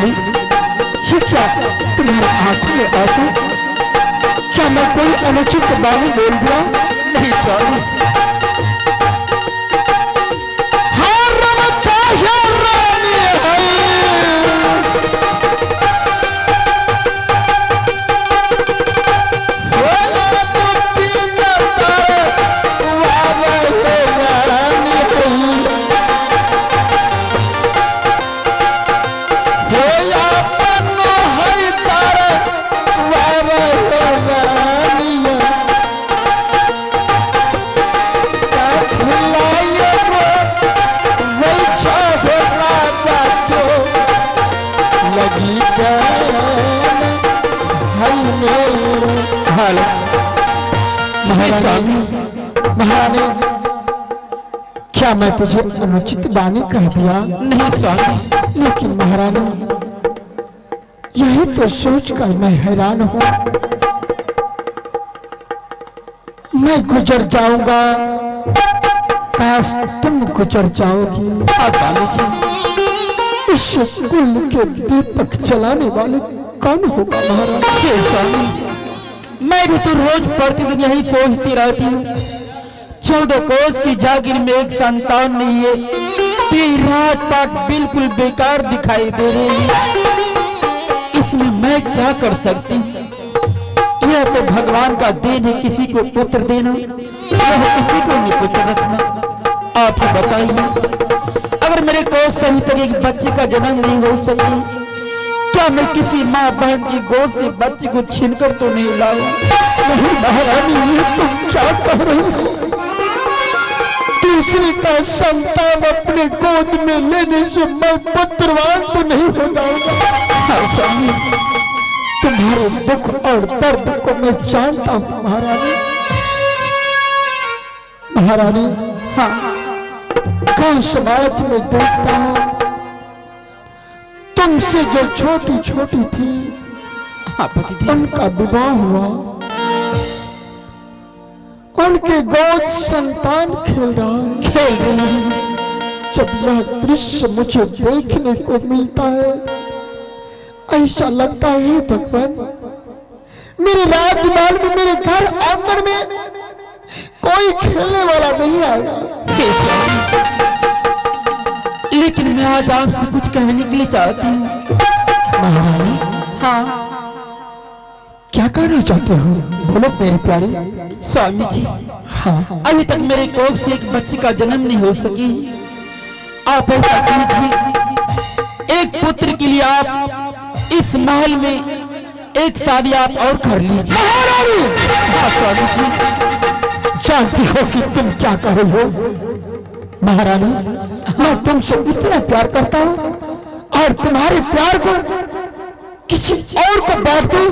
बोली, ये क्या तुम्हारी आंखों में आंसू? क्या मैं कोई अनुचित बात बोल दिया? नहीं स्वामी, महारानी, क्या मैं तुझे अनुचित बानी कह दिया? नहीं स्वामी, लेकिन महारानी यही तो सोचकर मैं हैरान हूं। मैं गुजर जाऊंगा, काश तुम गुजर जाओगी। स्वामी जी, इस कुल के दीपक जलाने वाले कौन होगा महाराज? स्वामी, मैं भी तो रोज प्रतिदिन यही सोचती रहती हूँ। 14 कोस की जागीर में एक संतान नहीं है, रात पाट बिल्कुल बेकार दिखाई दे रही है। इसमें मैं क्या कर सकती हूँ? यह तो भगवान का देन है, किसी को पुत्र देना, यह किसी को नहीं पुत्र रखना। आप ही बताइए, अगर मेरे कोस से अभी तक एक बच्चे का जन्म नहीं हो सका, क्या मैं किसी माँ बहन की गोद से बच्चे को छीनकर तो नहीं लाऊं? नहीं महारानी, ये तुम क्या कह रही हो? दूसरे का संतान अपने गोद में लेने से मैं पुत्रवान तो नहीं हो जाऊंगा। तुम्हारे दुख और दर्द को मैं जानता हूँ महारानी। महारानी, हाँ, गांव समाज में देखता हूँ तुमसे जो छोटी छोटी थी, उनका विवाह हुआ, उनके गोद संतान खेल रही है। जब यह दृश्य मुझे देखने को मिलता है, ऐसा लगता है भगवान, मेरे राजमहल में, मेरे घर आंगन में कोई खेलने वाला नहीं आएगा। लेकिन मैं आज आपसे कुछ कहने के लिए चाहती हूँ। महारानी, हाँ, क्या कहना चाहते हो? बोलो मेरी प्यारी। स्वामी जी, हाँ, अभी तक मेरे कोख से एक बच्चे का जन्म नहीं हो सकी। आप ऐसा कीजिए, एक पुत्र के लिए आप इस महल में एक शादी आप और कर लीजिए। स्वामी जी, जानती हो कि तुम क्या कर रही हो? महारानी, मैं तुमसे इतना प्यार करता हूँ और तुम्हारे प्यार को किसी और को बांट दूं?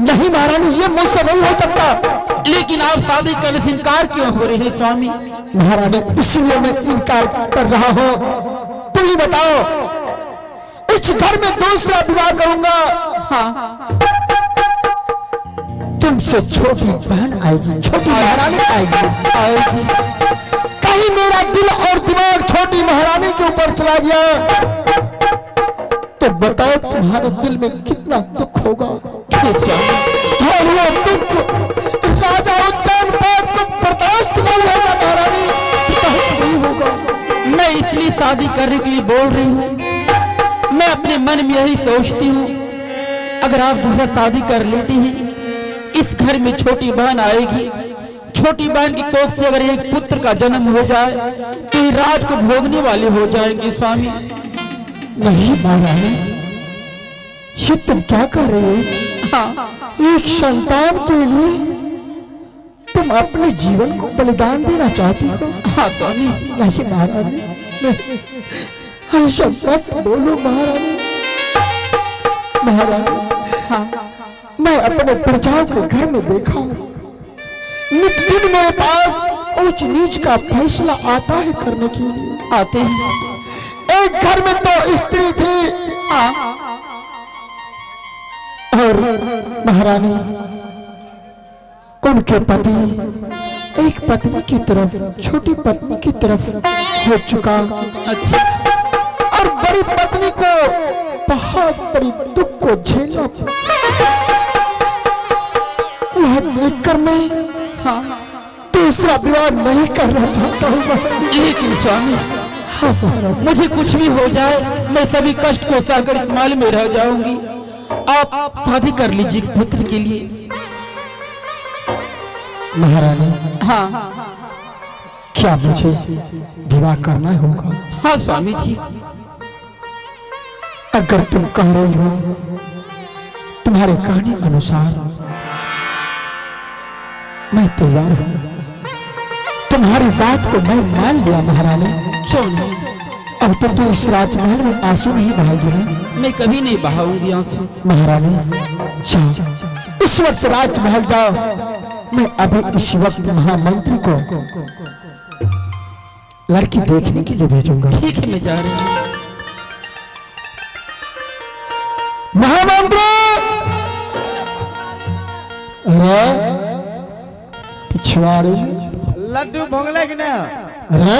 नहीं महारानी, ये मुझसे नहीं हो सकता। लेकिन आप शादी करने से इनकार क्यों हो रहे हैं स्वामी? महारानी, इसलिए मैं इनकार कर रहा हूँ। तुम ही बताओ, इस घर में दूसरा विवाह करूंगा। हाँ, तुमसे छोटी बहन आएगी, छोटी महारानी आएगी। कहीं मेरा दिल और दिमाग छोटी महारानी के ऊपर चला गया तो बताओ तुम्हारे दिल में कितना दुख होगा। और वो दुख राजा उद्यानपाद को बर्दाश्त नहीं होगा महारानी, नहीं होगा। मैं इसलिए शादी करने के लिए बोल रही हूँ। मैं अपने मन में यही सोचती हूँ, अगर आप दूसरा शादी कर लेती हैं, इस घर में छोटी बहन आएगी। छोटी बहन की कोख से अगर एक पुत्र का जन्म हो जाए तो ये राज को भोगने वाले हो जाएंगे स्वामी। नहीं महारानी, ये तुम क्या कर रहे हो? हाँ, एक संतान के लिए तुम अपने जीवन को बलिदान देना चाहती हो? हाँ स्वामी। नहीं महारानी, ऐसा मत बोलो महारानी। महारानी, हाँ, मैं अपने प्रजाओं के घर में देखा हूँ, नित दिन मेरे पास ऊंच नीच का फैसला आता है करने के लिए आते हैं। एक घर में तो स्त्री थी और महारानी, उनके पति एक पत्नी की तरफ, छोटी पत्नी की तरफ हो चुका। अच्छा। और बड़ी पत्नी को बहुत बड़ी दुख को झेलना पड़ा। वह देखकर मैं दूसरा विवाह नहीं करना चाहता हूँ। लेकिन स्वामी मुझे कुछ भी हो जाए मैं सभी कष्ट को सहकर इस महल में रह जाऊंगी। आप शादी कर लीजिए पुत्र के लिए। महारानी हाँ क्या मुझे विवाह करना होगा? हाँ स्वामी जी। अगर तुम कह रही हो तुम्हारे कहने अनुसार मैं तैयार हूं। तुम्हारी बात को मैं मान लिया महारानी। अब तो इस राजमहल में आंसू नहीं बहाएगी ना? मैं कभी नहीं बहाऊंगी आंसू। महारानी जाओ, इस वक्त राजमहल जाओ। मैं अभी इस वक्त महामंत्री को लड़की देखने के लिए भेजूंगा। ठीक है मैं जा रही हूँ। महामंत्री अरे पिछवाड़ी लड्डू भोंगले कि नहीं? अरे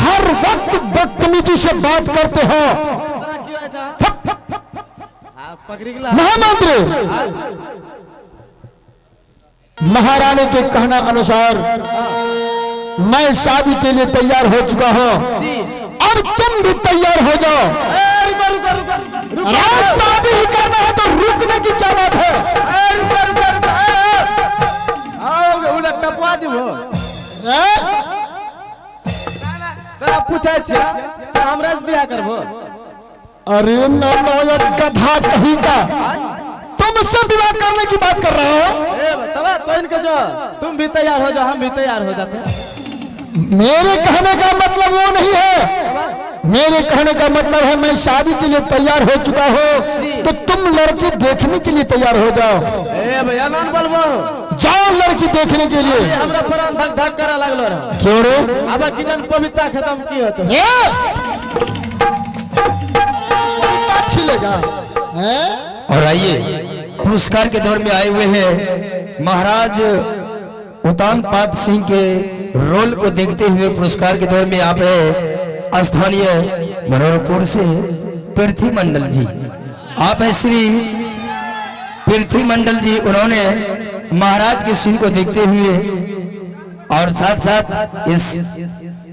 हर वक्त बदतमीजी से बात करते हो। महामंत्री महारानी के कहना अनुसार मैं शादी के लिए तैयार हो चुका हूँ। अब तुम भी तैयार हो जाओ। शादी ही करना है तो रुकने की क्या बात है? टपवा दी पूछे हमरा से बियाह करबो। अरे नौलौयत गधा कहीं का, तुमसे विवाह करने की बात कर रहे हो? तो इनके जो तुम भी तैयार हो जाओ हम भी तैयार हो जाते। मेरे कहने का मतलब वो नहीं है। मेरे कहने का मतलब है मैं शादी के लिए तैयार हो चुका हूँ तो तुम लड़की देखने के लिए तैयार हो जाओ। भैया नाम बोलबो। जाओ लड़की देखने के लिए। हमरा प्राण धक धक करे लागलो रे। क्यों रे? अब किजन पवित्रता खत्म की होतो। छिलेगा और आइए पुरस्कार के दौर में आए हुए हैं महाराज उतानपाद सिंह के रोल को देखते हुए पुरस्कार के दौर में आप है स्थानीय मनोहरपुर से पृथ्वी मंडल जी। आप है श्री पृथ्वी मंडल जी। उन्होंने महाराज के सीन को देखते हुए और साथ साथ इस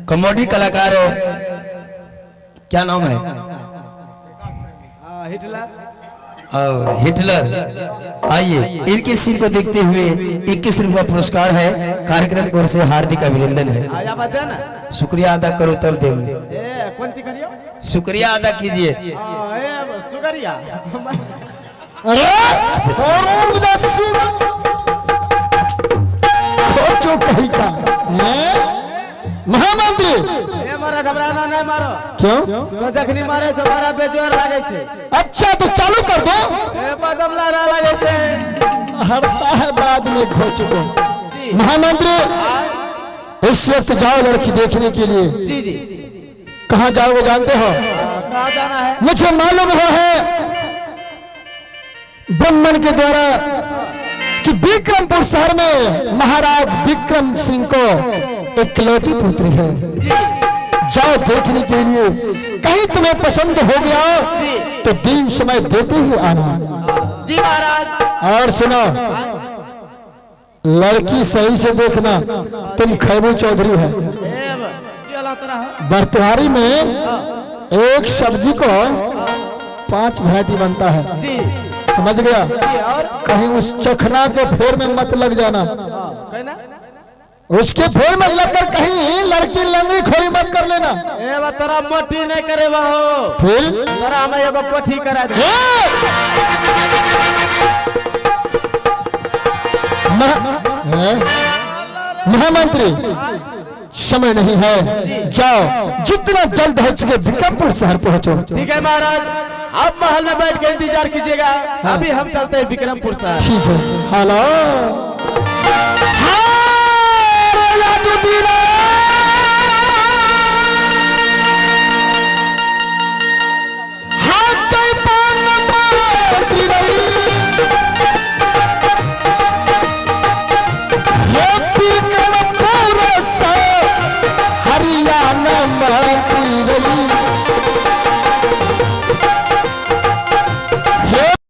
कॉमेडी कलाकार क्या नाम है हिटलर। आइए इनके सीन को देखते हुए 21 रुपया पुरस्कार है। कार्यक्रम की ओर से हार्दिक अभिनंदन है। शुक्रिया अदा करो तब देंगे। शुक्रिया अदा कीजिए। शुक्रिया। जो कहीं का महामंत्री मारा घबराना नहीं मारो। क्यों? तो जखनी मारे तो मारा बेजोर लागे छे। अच्छा तो चालू कर दो। बदमला ना लागे छे। हड़ता है बाद में खोचो। महामंत्री इस वक्त जाओ लड़की देखने के लिए। जी जी। कहाँ जाओगे जानते हो? कहाँ जाना है? मुझे मालूम है ब्राह्मण के द्वारा कि विक्रमपुर शहर में महाराज विक्रम सिंह को इकलौती पुत्री है। जाओ देखने के लिए। कहीं तुम्हें पसंद हो गया तो दिन समय देते हुए आना। जी महाराज। और सुनो लड़की सही से देखना। तुम खैबू चौधरी है। बरतवारी में एक सब्जी को 5 वैरायटी बनता है। जी। समझ गया? कहीं उस चखना के फेर में मत लग जाना। उसके फेर में लगकर कहीं लड़की लंगड़ी खोरी मत कर लेना। तोरा मोटी नहीं करे हो। फिर तोरा हमें एगो पोथी करा दे। महामंत्री समय नहीं है। जाओ जितना जल्द हो सके विक्रमपुर शहर पहुंचो। ठीक है महाराज। आप महल में बैठ के इंतजार कीजिएगा। अभी हम चलते हैं विक्रमपुर शहर। ठीक है। हेलो